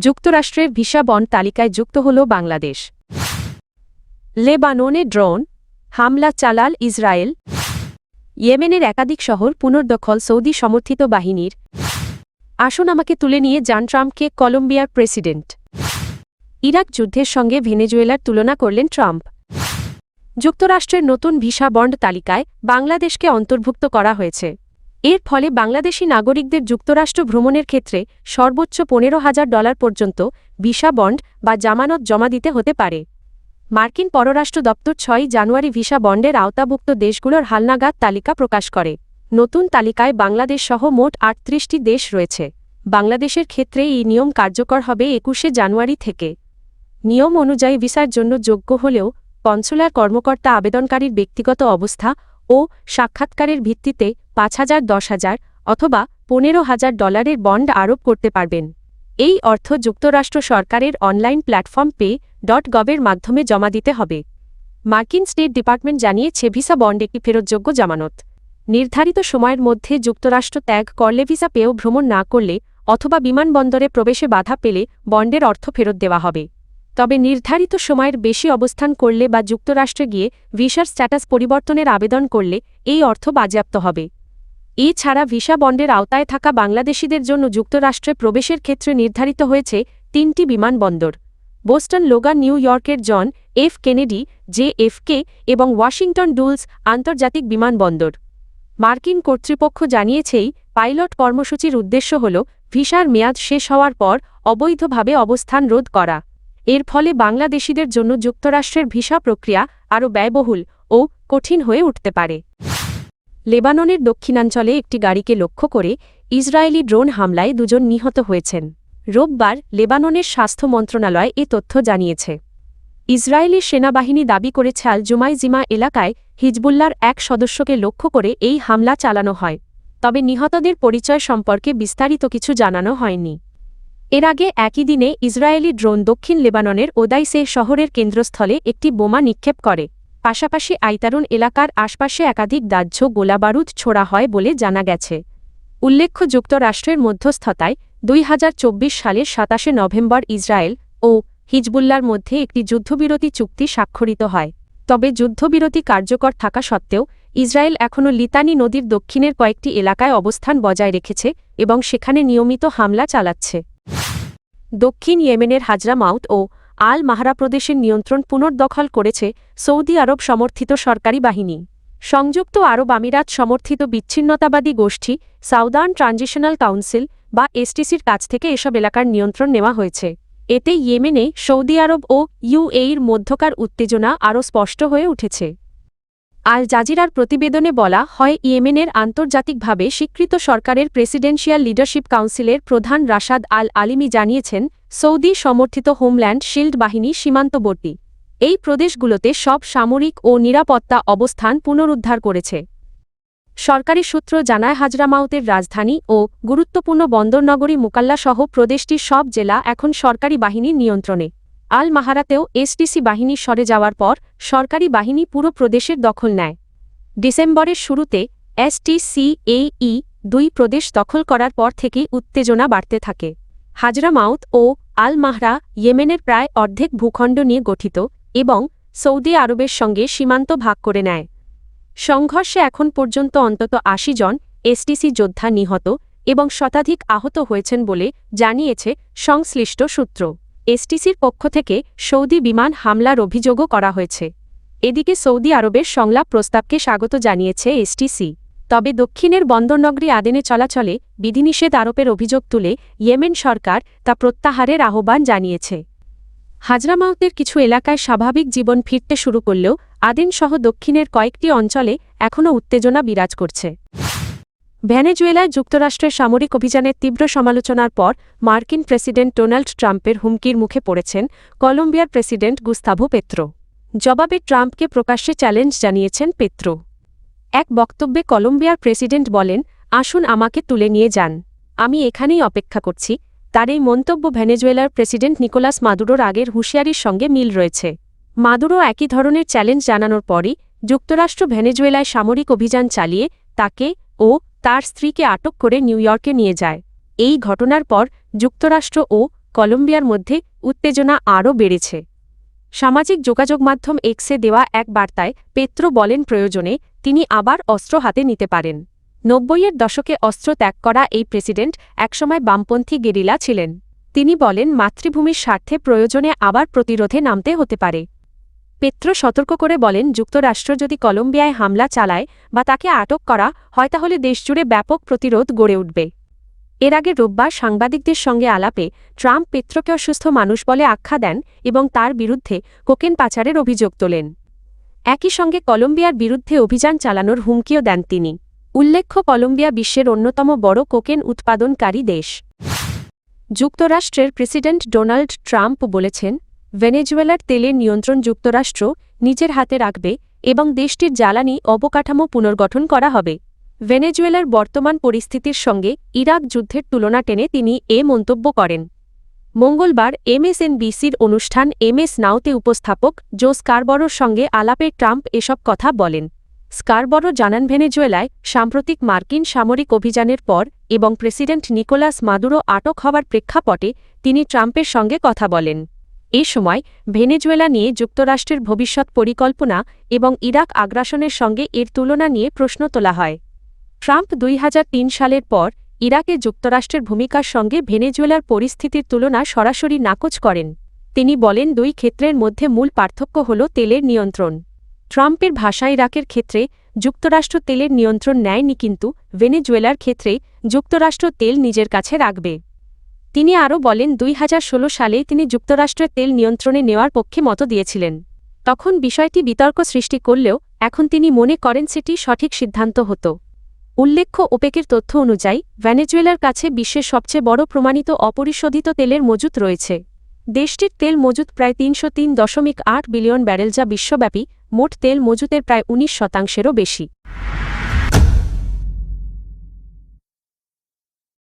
যুক্তরাষ্ট্রের visa bond তালিকায় যুক্ত হল বাংলাদেশ। লেবাননে ড্রোন হামলা চালাল ইসরায়েল। ইয়েমেনের একাধিক শহর পুনর্দখল সৌদি সমর্থিত বাহিনীর। আসুন আমাকে তুলে নিয়ে যান ট্রাম্পকে কলম্বিয়ার প্রেসিডেন্ট। ইরাক যুদ্ধের সঙ্গে ভেনেজুয়েলার তুলনা করলেন ট্রাম্প। যুক্তরাষ্ট্রের নতুন ভিসা বন্ড তালিকায় বাংলাদেশকে অন্তর্ভুক্ত করা হয়েছে। এর ফলে বাংলাদেশি নাগরিকদের যুক্তরাষ্ট্র ভ্রমণের ক্ষেত্রে সর্বোচ্চ $15,000 পর্যন্ত ভিসা বন্ড বা জামানত জমা দিতে হতে পারে। মার্কিন পররাষ্ট্র দপ্তর 6 জানুয়ারি ভিসা বন্ডের আওতাভুক্ত দেশগুলোর হালনাগাদ তালিকা প্রকাশ করে। নতুন তালিকায় বাংলাদেশ সহ মোট 38টি দেশ রয়েছে। বাংলাদেশের ক্ষেত্রে এই নিয়ম কার্যকর হবে 21 জানুয়ারি থেকে। নিয়ম অনুযায়ী ভিসার জন্য যোগ্য হলেও কনসুলার কর্মকর্তা আবেদনকারীর ব্যক্তিগত অবস্থা ও সাক্ষাৎকারের ভিত্তিতে 5,000, 10,000 অথবা $15,000 বন্ড আরোপ করতে পারবেন। এই অর্থ যুক্তরাষ্ট্র সরকারের অনলাইন প্ল্যাটফর্ম pay.gov-এর মাধ্যমে জমা দিতে হবে। মার্কিন স্টেট ডিপার্টমেন্ট জানিয়েছে ভিসা বন্ড একটি ফেরতযোগ্য জামানত। নির্ধারিত সময়ের মধ্যে যুক্তরাষ্ট্র ত্যাগ করলে ভিসা পেয়েও ভ্রমণ না করলে অথবা বিমানবন্দরে প্রবেশে বাধা পেলে বন্ডের অর্থ ফেরত দেওয়া হবে। তবে নির্ধারিত সময়ের বেশি অবস্থান করলে বা যুক্তরাষ্ট্রে গিয়ে ভিসার স্ট্যাটাস পরিবর্তনের আবেদন করলে এই অর্থ বাজেয়াপ্ত হবে। এছাড়া ভিসা বন্ডের আওতায় থাকা বাংলাদেশিদের জন্য যুক্তরাষ্ট্রে প্রবেশের ক্ষেত্রে নির্ধারিত হয়েছে 3টি বিমানবন্দর: বোস্টন লোগান, নিউ ইয়র্কের জন এফ কেনেডি JFK এবং ওয়াশিংটন ডুলস আন্তর্জাতিক বিমানবন্দর। মার্কিন কর্তৃপক্ষ জানিয়েছেই পাইলট কর্মসূচির উদ্দেশ্য হল ভিসার মেয়াদ শেষ হওয়ার পর অবৈধভাবে অবস্থান রোধ করা। এর ফলে বাংলাদেশিদের জন্য যুক্তরাষ্ট্রের ভিসা প্রক্রিয়া আরও ব্যয়বহুল ও কঠিন হয়ে উঠতে পারে। লেবাননের দক্ষিণাঞ্চলে একটি গাড়িকে লক্ষ্য করে ইসরায়েলি ড্রোন হামলায় 2 জন নিহত হয়েছেন। রোববার লেবাননের স্বাস্থ্য মন্ত্রণালয় এ তথ্য জানিয়েছে। ইসরায়েলি সেনাবাহিনী দাবি করেছে আল জুমাইজিমা এলাকায় হিজবুল্লাহর এক সদস্যকে লক্ষ্য করে এই হামলা চালানো হয়। তবে নিহতদের পরিচয় সম্পর্কে বিস্তারিত কিছু জানানো হয়নি। এর আগে একই দিনে ইসরায়েলি ড্রোন দক্ষিণ লেবাননের ওদাইসে শহরের কেন্দ্রস্থলে একটি বোমা নিক্ষেপ করে। পাশাপাশি আইতারুন এলাকার আশপাশে একাধিক দাহ্য গোলাবারুদ ছোড়া হয় বলে জানা গেছে। উল্লেখ্য, যুক্তরাষ্ট্রের মধ্যস্থতায় 2024 সালের 27 নভেম্বর ইসরায়েল ও হিজবুল্লাহর মধ্যে একটি যুদ্ধবিরতি চুক্তি স্বাক্ষরিত হয়। তবে যুদ্ধবিরতি কার্যকর থাকা সত্ত্বেও ইসরায়েল এখনও লিতানি নদীর দক্ষিণের কয়েকটি এলাকায় অবস্থান বজায় রেখেছে এবং সেখানে নিয়মিত হামলা চালাচ্ছে। দক্ষিণ ইয়েমেনের হাজরামাউত ও আল মাহরা প্রদেশের নিয়ন্ত্রণ পুনর্দখল করেছে সৌদি আরব সমর্থিত সরকারি বাহিনী। সংযুক্ত আরব আমিরাত সমর্থিত বিচ্ছিন্নতাবাদী গোষ্ঠী সাউদার্ন ট্রানজিশনাল কাউন্সিল বা STCর কাছ থেকে এসব এলাকার নিয়ন্ত্রণ নেওয়া হয়েছে। এতে ইয়েমেনে সৌদি আরব ও UAEর মধ্যকার উত্তেজনা আরও স্পষ্ট হয়ে উঠেছে। আল জাজিরার প্রতিবেদনে বলা হয়, ইয়েমেনের আন্তর্জাতিকভাবে স্বীকৃত সরকারের প্রেসিডেন্সিয়াল লিডারশিপ কাউন্সিলের প্রধান রাশাদ আল আলিমি জানিয়েছেন, সৌদি সমর্থিত হোমল্যান্ড শিল্ড বাহিনী সীমান্তবর্তী এই প্রদেশগুলোতে সব সামরিক ও নিরাপত্তা অবস্থান পুনরুদ্ধার করেছে। সরকারি সূত্র জানায়, হাজরামাউতের রাজধানী ও গুরুত্বপূর্ণ বন্দরনগরী মুকাল্লা সহ প্রদেশটির সব জেলা এখন সরকারি বাহিনীর নিয়ন্ত্রণে। আল মাহারাতেও STC বাহিনী সরে যাওয়ার পর সরকারি বাহিনী পুরো প্রদেশের দখল নেয়। ডিসেম্বরের শুরুতে STCAE 2 প্রদেশ দখল করার পর থেকেই উত্তেজনা বাড়তে থাকে। হাজরামাউত ও আল মাহরা ইয়েমেনের প্রায় অর্ধেক ভূখণ্ড নিয়ে গঠিত এবং সৌদি আরবের সঙ্গে সীমান্ত ভাগ করে নেয়। সংঘর্ষে এখন পর্যন্ত অন্তত 80 জন STC যোদ্ধা নিহত এবং শতাধিক আহত হয়েছেন বলে জানিয়েছে সংশ্লিষ্ট সূত্র। STCর পক্ষ থেকে সৌদি বিমান হামলার অভিযোগও করা হয়েছে। এদিকে সৌদি আরবের সংলাপ প্রস্তাবকে স্বাগত জানিয়েছে STC। তবে দক্ষিণের বন্দরনগরী আদেনে চলাচলে বিধিনিষেধ আরোপের অভিযোগ তুলে ইয়েমেন সরকার তা প্রত্যাহারের আহ্বান জানিয়েছে। হাজরামাউতের কিছু এলাকায় স্বাভাবিক জীবন ফিরতে শুরু করলেও আদেনসহ দক্ষিণের কয়েকটি অঞ্চলে এখনও উত্তেজনা বিরাজ করছে। ভেনেজুয়েলায় যুক্তরাষ্ট্রের সামরিক অভিযানের তীব্র সমালোচনার পর মার্কিন প্রেসিডেন্ট ডোনাল্ড ট্রাম্পের হুমকির মুখে পড়েছেন কলম্বিয়ার প্রেসিডেন্ট গুস্তাভো পেত্রো। জবাবে ট্রাম্পকে প্রকাশ্যে চ্যালেঞ্জ জানিয়েছেন পেত্রো। এক বক্তব্যে কলম্বিয়ার প্রেসিডেন্ট বলেন, আসুন আমাকে তুলে নিয়ে যান, আমি এখানেই অপেক্ষা করছি। তার এই মন্তব্য ভেনেজুয়েলার প্রেসিডেন্ট নিকোলাস মাদুরোর আগের হুঁশিয়ারির সঙ্গে মিল রয়েছে। মাদুরো একই ধরনের চ্যালেঞ্জ জানানোর পরই যুক্তরাষ্ট্র ভেনেজুয়েলায় সামরিক অভিযান চালিয়ে তাকে ও তার স্ত্রীকে আটক করে নিউ ইয়র্কে নিয়ে যায়। এই ঘটনার পর যুক্তরাষ্ট্র ও কলম্বিয়ার মধ্যে উত্তেজনা আরও বেড়েছে। সামাজিক যোগাযোগ মাধ্যম এক্সে দেওয়া এক বার্তায় পেত্রো বলেন প্রয়োজনে তিনি আবার অস্ত্র হাতে নিতে পারেন। ৯০-এর দশকে অস্ত্র ত্যাগ করা এই প্রেসিডেন্ট একসময় বামপন্থী গেরিলা ছিলেন। তিনি বলেন মাতৃভূমির স্বার্থে প্রয়োজনে আবার প্রতিরোধে নামতে হতে পারে। পেত্রো সতর্ক করে বলেন যুক্তরাষ্ট্র যদি কলম্বিয়ায় হামলা চালায় বা তাকে আটক করা হয় তাহলে দেশজুড়ে ব্যাপক প্রতিরোধ গড়ে উঠবে। এর আগে রোববার সাংবাদিকদের সঙ্গে আলাপে ট্রাম্প পেত্রোকে অসুস্থ মানুষ বলে আখ্যা দেন এবং তার বিরুদ্ধে কোকেন পাচারের অভিযোগ তোলেন। একই সঙ্গে কলম্বিয়ার বিরুদ্ধে অভিযান চালানোর হুমকিও দেন তিনি। উল্লেখ্য কলম্বিয়া বিশ্বের অন্যতম বড় কোকেন উৎপাদনকারী দেশ। যুক্তরাষ্ট্রের প্রেসিডেন্ট ডোনাল্ড ট্রাম্প বলেছেন ভেনেজুয়েলার তেলের নিয়ন্ত্রণ যুক্তরাষ্ট্র নিজের হাতে রাখবে এবং দেশটির জ্বালানি অবকাঠামো পুনর্গঠন করা হবে। ভেনেজুয়েলার বর্তমান পরিস্থিতির সঙ্গে ইরাক যুদ্ধের তুলনা টেনে তিনি এ মন্তব্য করেন। মঙ্গলবার এমএসএনবিসির অনুষ্ঠান এমএস নাওতে উপস্থাপক জো স্কারবরোর সঙ্গে আলাপে ট্রাম্প এসব কথা বলেন। স্কারবরো জানান ভেনেজুয়েলায় সাম্প্রতিক মার্কিন সামরিক অভিযানের পর এবং প্রেসিডেন্ট নিকোলাস মাদুরো আটক হওয়ার প্রেক্ষাপটে তিনি ট্রাম্পের সঙ্গে কথা বলেন। এ সময় ভেনেজুয়েলা নিয়ে যুক্তরাষ্ট্রের ভবিষ্যৎ পরিকল্পনা এবং ইরাক আগ্রাসনের সঙ্গে এর তুলনা নিয়ে প্রশ্ন তোলা হয়। ট্রাম্প ২০০৩ সালের পর ইরাকে যুক্তরাষ্ট্রের ভূমিকার সঙ্গে ভেনেজুয়েলার পরিস্থিতির তুলনা সরাসরি নাকচ করেন। তিনি বলেন দুই ক্ষেত্রের মধ্যে মূল পার্থক্য হল তেলের নিয়ন্ত্রণ। ট্রাম্পের ভাষায় ইরাকের ক্ষেত্রে যুক্তরাষ্ট্র তেলের নিয়ন্ত্রণ নেয়নি, কিন্তু ভেনেজুয়েলার ক্ষেত্রে যুক্তরাষ্ট্র তেল নিজের কাছে রাখবে। তিনি আরও বলেন ২০১৬ সালে তিনি যুক্তরাষ্ট্রের তেল নিয়ন্ত্রণে নেওয়ার পক্ষে মত দিয়েছিলেন। তখন বিষয়টি বিতর্ক সৃষ্টি করলেও এখন তিনি মনে করেন সেটি সঠিক সিদ্ধান্ত হতো। উল্লেখ্য ওপেকের তথ্য অনুযায়ী ভেনেজুয়েলার কাছে বিশ্বের সবচেয়ে বড় প্রমাণিত অপরিশোধিত তেলের মজুত রয়েছে। দেশটির তেল মজুত প্রায় ৩০৩.৮ বিলিয়ন ব্যারেল, যা বিশ্বব্যাপী মোট তেল মজুতের প্রায় ১৯%-এরও বেশি।